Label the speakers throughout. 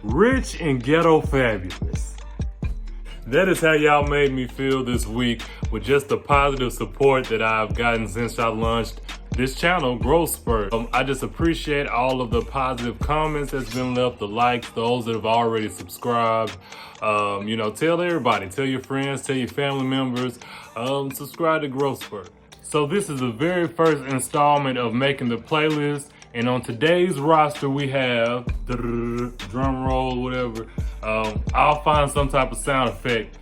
Speaker 1: Rich and ghetto fabulous. That is how y'all made me feel this week with just the positive support that I've gotten since I launched this channel, Growth Spurt. I just appreciate all of the positive comments that's been left, the likes, those that have already subscribed. Tell everybody, tell your friends, tell your family members, subscribe to Growth Spurt. So this is the very first installment of making the playlist. And on today's roster, we have, drum roll, whatever. I'll find some type of sound effect.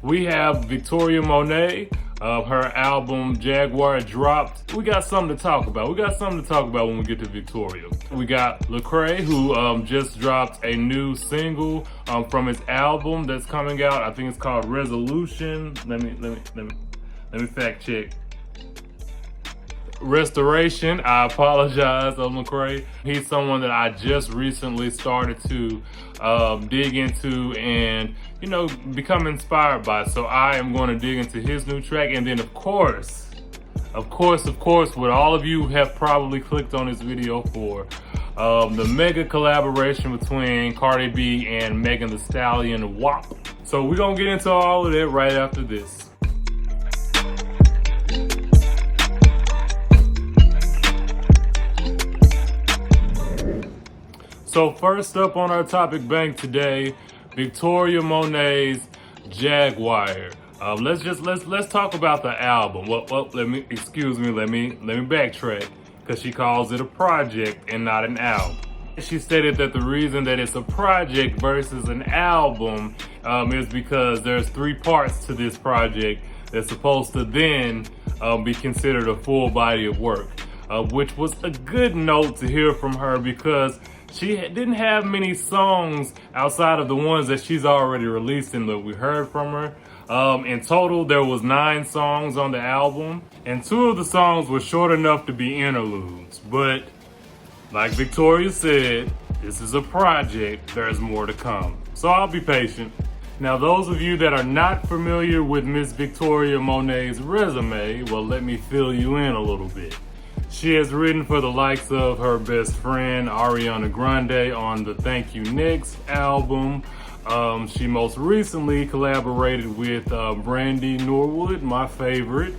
Speaker 1: We have Victoria Monet. Her album Jaguar dropped. We got something to talk about. When we get to Victoria. We got Lecrae, who just dropped a new single from his album that's coming out. I think it's called Resolution. Let me fact check. Restoration. I apologize, Lecrae. He's someone that I just recently started to dig into and become inspired by. So I am going to dig into his new track, and then of course, what all of you have probably clicked on this video for, the mega collaboration between Cardi B and Megan Thee Stallion, WAP. So we're gonna get into all of that right after this. So first up on our topic bank today, Victoria Monet's Jaguar. Let's talk about the album. Let me backtrack, because she calls it a project and not an album. She stated that the reason that it's a project versus an album is because there's 3 parts to this project that's supposed to then be considered a full body of work, which was a good note to hear from her, because she didn't have many songs outside of the ones that she's already released and that we heard from her. In total, there was 9 songs on the album, and 2 of the songs were short enough to be interludes. But like Victoria said, this is a project, there's more to come. So I'll be patient. Now, those of you that are not familiar with Miss Victoria Monet's resume, well, let me fill you in a little bit. She has written for the likes of her best friend, Ariana Grande, on the Thank You Next album. She most recently collaborated with Brandy Norwood, my favorite,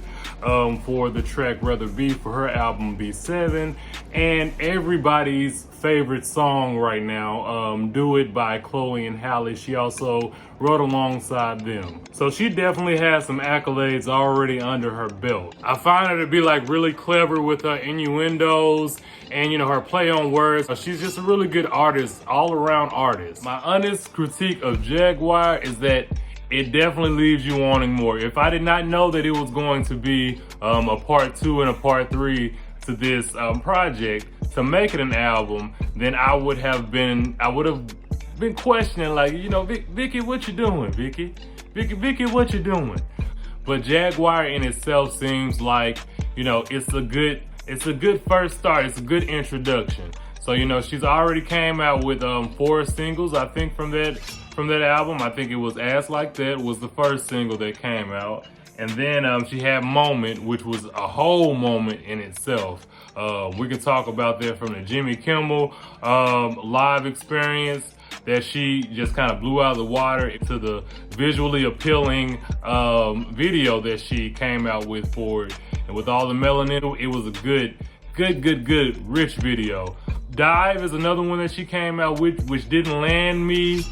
Speaker 1: for the track Rather Be for her album B7. And everybody's favorite song right now, Do It by Chloe and Halle. She also wrote alongside them. So she definitely has some accolades already under her belt. I find her to be like really clever with her innuendos and her play on words. She's just a really good artist, all around artist. My honest critique of Jaguar is that it definitely leaves you wanting more. If I did not know that it was going to be a part 2 and a part 3 to this project, to make it an album, then I would have been questioning, like, Vicky, what you doing, Vicky, what you doing? But Jaguar in itself seems like, it's a good first start. It's a good introduction. So, she's already came out with 4 singles, I think, from that album. I think it was Ass Like That was the first single that came out. And then she had Moment, which was a whole moment in itself. We can talk about that from the Jimmy Kimmel live experience that she just kind of blew out of the water to the visually appealing video that she came out with for it. And with all the melanin, it was a good, rich video. Dive is another one that she came out with, which didn't land me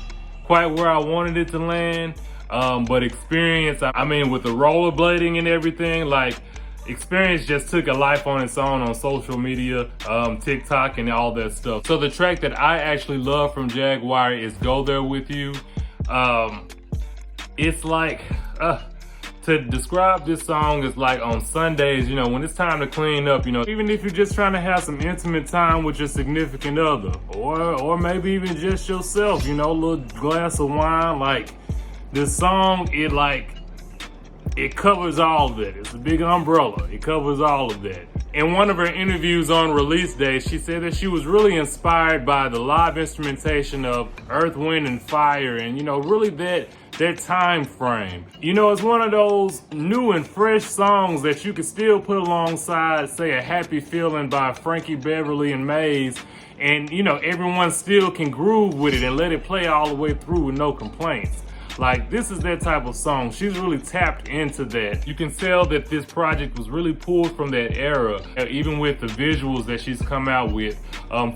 Speaker 1: quite where I wanted it to land. But Experience, I mean, with the rollerblading and everything, like, Experience just took a life on its own on social media, TikTok and all that stuff. So the track that I actually love from Jaguar is Go There With You. It's like, to describe this song is like on Sundays, when it's time to clean up, even if you're just trying to have some intimate time with your significant other, or maybe even just yourself, a little glass of wine, like, this song, it covers all of that. It's a big umbrella. It covers all of that. In one of her interviews on release day, she said that she was really inspired by the live instrumentation of Earth, Wind, and Fire, and really that time frame. You know, it's one of those new and fresh songs that you can still put alongside, say, A Happy Feeling by Frankie Beverly and Maze, and you know, everyone still can groove with it and let it play all the way through with no complaints. Like, this is that type of song. She's really tapped into that. You can tell that this project was really pulled from that era, even with the visuals that she's come out with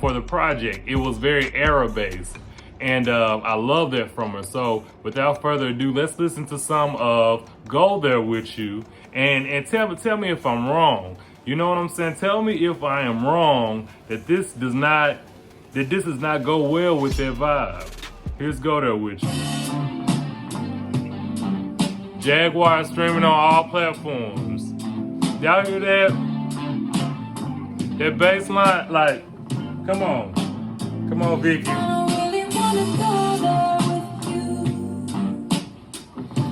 Speaker 1: for the project. It was very era-based. And I love that from her. So without further ado, let's listen to some of Go There With You. And tell me if I'm wrong. You know what I'm saying? Tell me if I am wrong that this does not go well with that vibe. Here's Go There With You. Jaguar streaming on all platforms. Y'all hear that? That bass line, like, come on. Come on, Vicky.
Speaker 2: I don't really wanna go there with you.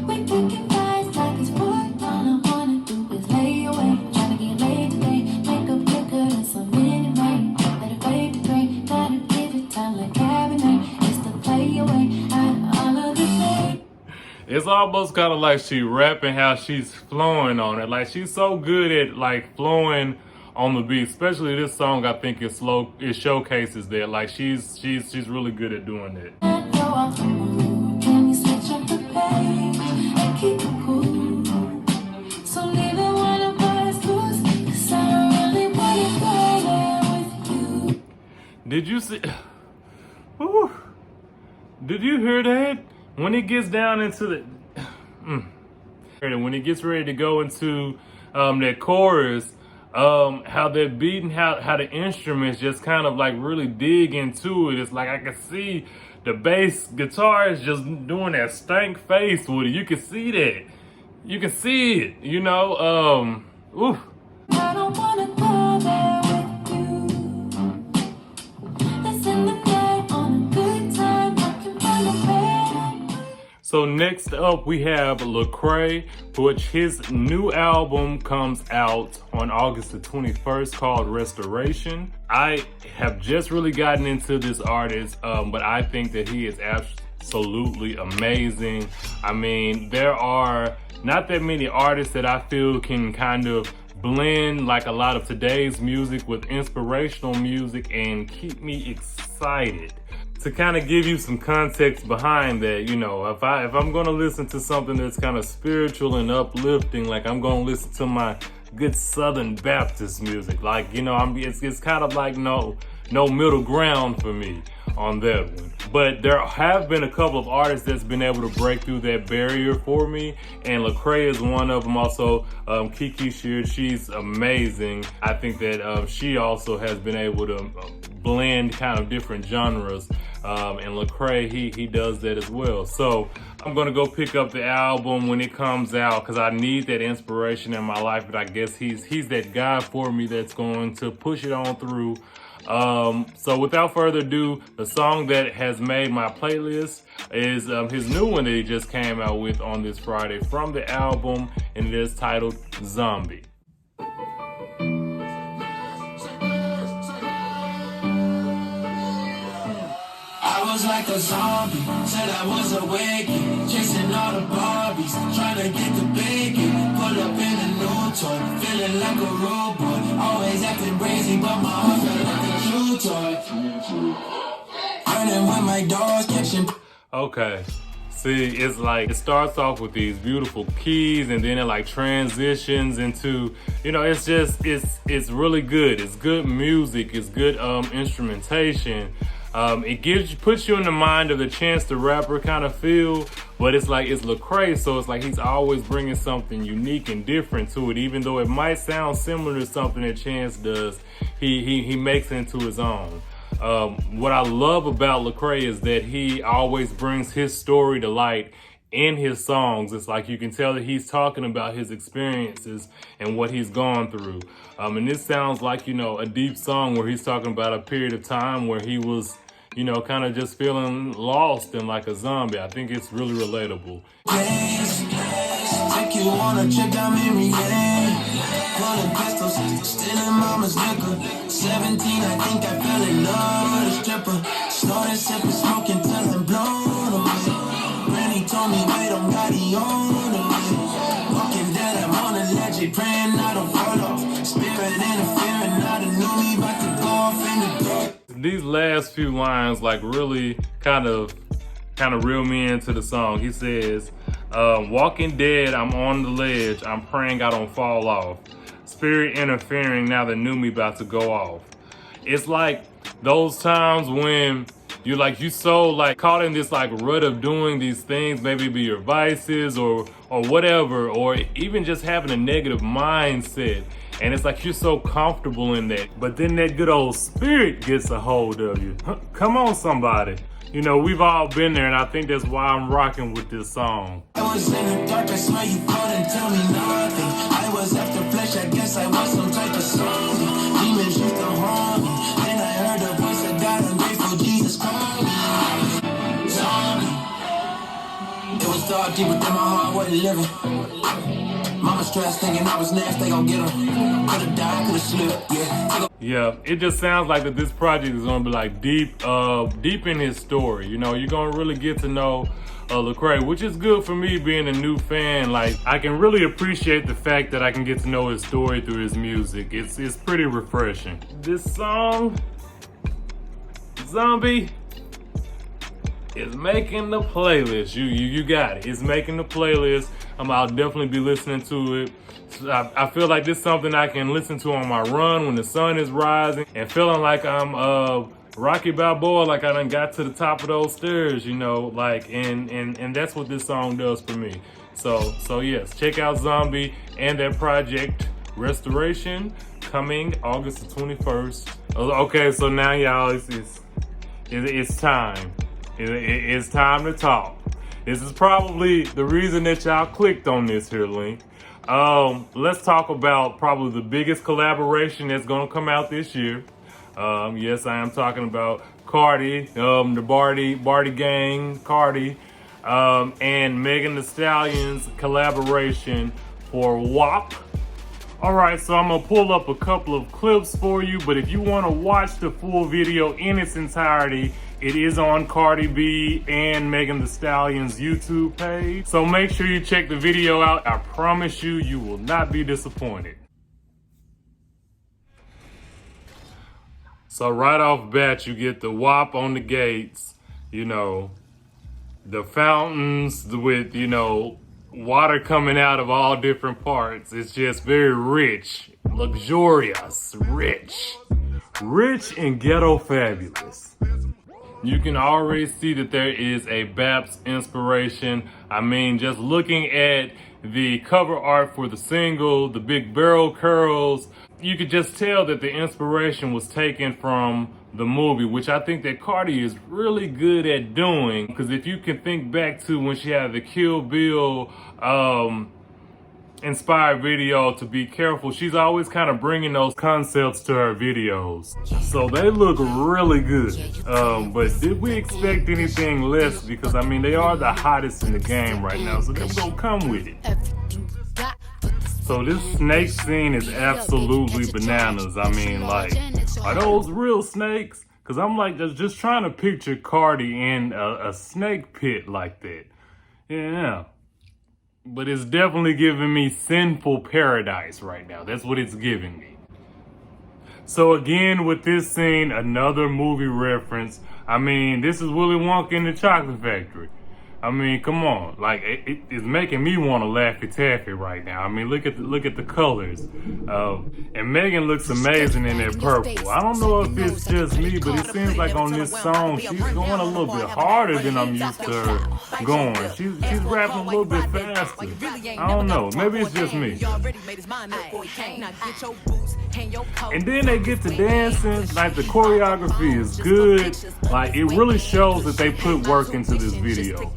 Speaker 2: We picking fights like it's sport. All I wanna do is lay away. Tryna get laid today. Make up quicker than some minute rain. Let it fade to gray. Gotta give it time like Cabernet. It's the play away. Out of all of the pain.
Speaker 1: It's almost kind of like she rapping how she's flowing on it. Like, she's so good at like flowing on the beat. Especially this song, I think it showcases that. Like, she's really good at doing that.
Speaker 2: Go off the mood. Can you switch up the page and keep it cool? So neither one of us lose. 'Cause I don't really wanna go there with you.
Speaker 1: Did you see? Whew. Did you hear that? When it gets down into the, when it gets ready to go into that chorus, how they're beating, how the instruments just kind of like really dig into it. It's like I can see the bass guitar is just doing that stank face with it. You can see that. You can see it, you know. Ooh.
Speaker 2: I don't wanna go there with you. Listen to play on a good time. I can find a way.
Speaker 1: So next up we have Lecrae, which his new album comes out on August the 21st called Restoration. I have just really gotten into this artist, but I think that he is absolutely amazing. I mean, there are not that many artists that I feel can kind of blend like a lot of today's music with inspirational music and keep me excited. To kind of give you some context behind that, you know, if I'm gonna listen to something that's kind of spiritual and uplifting, like I'm gonna listen to my good Southern Baptist music. Like, you know, it's kind of like no middle ground for me on that one. But there have been a couple of artists that's been able to break through that barrier for me, and Lecrae is one of them. Also, Kiki Sheard, she's amazing. I think that she also has been able to blend kind of different genres, and Lecrae, he does that as well. So I'm gonna go pick up the album when it comes out because I need that inspiration in my life. But I guess he's that guy for me that's going to push it on through. So without further ado, the song that has made my playlist is his new one that he just came out with on this Friday from the album, and it is titled Zombie.
Speaker 3: I was like a zombie, said I was awake, chasing all the Barbies, trying to get the bacon, pull up in a new toy, feeling like a robot, always acting crazy, but my heart felt like a true toy, running with my dogs, catching.
Speaker 1: Okay, see, it's like, it starts off with these beautiful keys and then it like transitions into, you know, it's just, it's really good. It's good music, it's good instrumentation. It puts you in the mind of the Chance the Rapper kind of feel, but it's like, it's Lecrae, so it's like he's always bringing something unique and different to it. Even though it might sound similar to something that Chance does, he makes it into his own. What I love about Lecrae is that he always brings his story to light in his songs. It's like you can tell that he's talking about his experiences and what he's gone through. And this sounds like, you know, a deep song where he's talking about a period of time where he was, you know, kind of just feeling lost and like a zombie. I think it's really relatable.
Speaker 3: Take you on a trip down memory lane. Pulling pistols, stealing mama's liquor. 17, I think I fell in love with a stripper. Snorting, sipping, smoking till I'm blown away. Granny told on me, wait on God, he on the list. Walking dead, I'm on a ledge, praying I don't fall off. Spirit interfering, I done knew me about to go off in the dark.
Speaker 1: These last few lines like really kind of reel me into the song. He says, walking dead, I'm on the ledge, I'm praying I don't fall off. Spirit interfering, now they knew me about to go off. It's like those times when you so like caught in this like rut of doing these things, maybe be your vices or whatever, or even just having a negative mindset. And it's like you're so comfortable in that. But then that good old spirit gets a hold of you. Come on, somebody. You know, we've all been there, and I think that's why I'm rocking with this song.
Speaker 3: I was in the dark, I swear you couldn't tell me nothing. I was after flesh, I guess I was some type of zombie. Demons used to harm me. Then I heard the voice of God, I'm grateful Jesus called me. Zombie. It was dark deep within my heart, wasn't living. Mama stressed thinking I was next, they gon' get her. Could've died, could've slipped, yeah.
Speaker 1: Yeah, it just sounds like that this project is gonna be like deep in his story. You know, you're gonna really get to know Lecrae, which is good for me being a new fan. Like, I can really appreciate the fact that I can get to know his story through his music. It's pretty refreshing. This song, Zombie, is making the playlist. You got it. It's making the playlist. I'll definitely be listening to it. I feel like this is something I can listen to on my run when the sun is rising and feeling like I'm Rocky Balboa, like I done got to the top of those stairs, you know, like, and that's what this song does for me. So yes, check out Zombie and that project Restoration coming August the 21st. Okay, so now y'all, it's time. It's time to talk. This is probably the reason that y'all clicked on this here link. Let's talk about probably the biggest collaboration that's gonna come out this year. Yes, I am talking about Cardi, the Barty gang, Cardi, and Megan Thee Stallion's collaboration for WAP. All right, so I'm gonna pull up a couple of clips for you, but if you wanna watch the full video in its entirety, it is on Cardi B and Megan Thee Stallion's YouTube page. So make sure you check the video out. I promise you, you will not be disappointed. So right off bat, you get the WAP on the gates, you know, the fountains with, you know, water coming out of all different parts. It's just very rich, luxurious, rich and ghetto fabulous. You can already see that there is a BAPS inspiration. I mean, just looking at the cover art for the single, the big barrel curls, you could just tell that the inspiration was taken from the movie, which I think that Cardi is really good at doing. Because if you can think back to when she had the Kill Bill inspired video, To Be Careful, she's always kind of bringing those concepts to her videos. So they look really good. But did we expect anything less? Because I mean, they are the hottest in the game right now, so they're gonna come with it. So this snake scene is absolutely bananas. I mean, like, are those real snakes? Because I'm like just trying to picture Cardi in a snake pit like that. Yeah. But it's definitely giving me Sinful Paradise right now. That's what it's giving me. So again, with this scene, another movie reference. I mean, this is Willy Wonka in the Chocolate Factory. I mean, come on, like it's making me want to Laffy Taffy right now. I mean, look at the colors, and Megan looks amazing in that purple. I don't know if it's just me, but it seems like on this song she's going a little bit harder than I'm used to her going. She's rapping a little bit faster. I don't know, maybe it's just me. And then they get to dancing, like the choreography is good. Like it really shows that they put work into this video.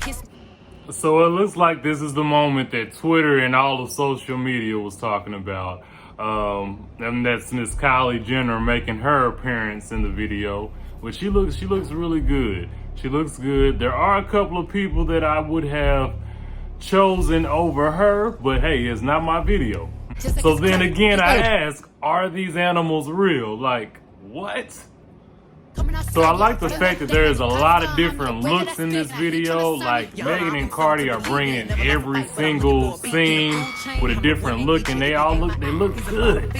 Speaker 1: So it looks like this is the moment that Twitter and all of social media was talking about. And that's Miss Kylie Jenner making her appearance in the video. But she looks really good. She looks good. There are a couple of people that I would have chosen over her, but hey, it's not my video. So then again, I ask, are these animals real? Like, what? So I like the fact that there is a lot of different looks in this video. Like Megan and Cardi are bringing every single scene with a different look, and they look good.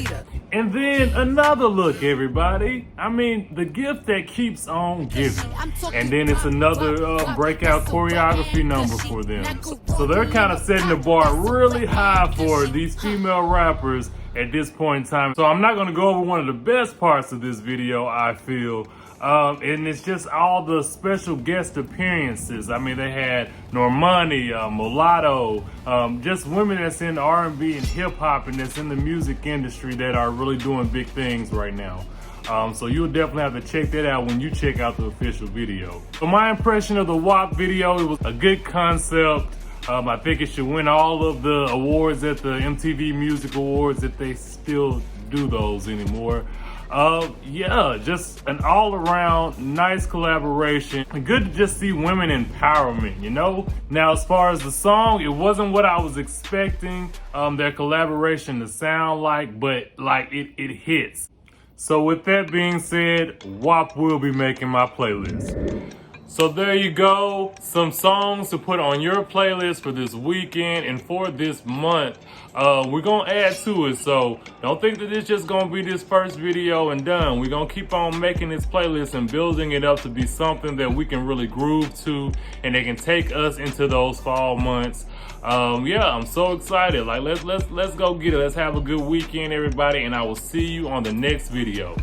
Speaker 1: And then another look, everybody. I mean, the gift that keeps on giving. And then it's another breakout choreography number for them. So they're kind of setting the bar really high for these female rappers at this point in time. So I'm not gonna go over one of the best parts of this video, I feel. And it's just all the special guest appearances. I mean, they had Normani, Mulatto, just women that's in R&B and hip hop and that's in the music industry that are really doing big things right now. So you'll definitely have to check that out when you check out the official video. So my impression of the WAP video, it was a good concept. I think it should win all of the awards at the MTV Music Awards if they still do those anymore. Yeah, just an all-around nice collaboration. Good to just see women empowerment, you know? Now, as far as the song, it wasn't what I was expecting their collaboration to sound like, but like it hits. So with that being said, WAP will be making my playlist. So there you go, some songs to put on your playlist for this weekend and for this month. We're gonna add to it, so don't think that it's just gonna be this first video and done. We're gonna keep on making this playlist and building it up to be something that we can really groove to and they can take us into those fall months. Yeah, I'm so excited. Like let's go get it. Let's have a good weekend, everybody, and I will see you on the next video.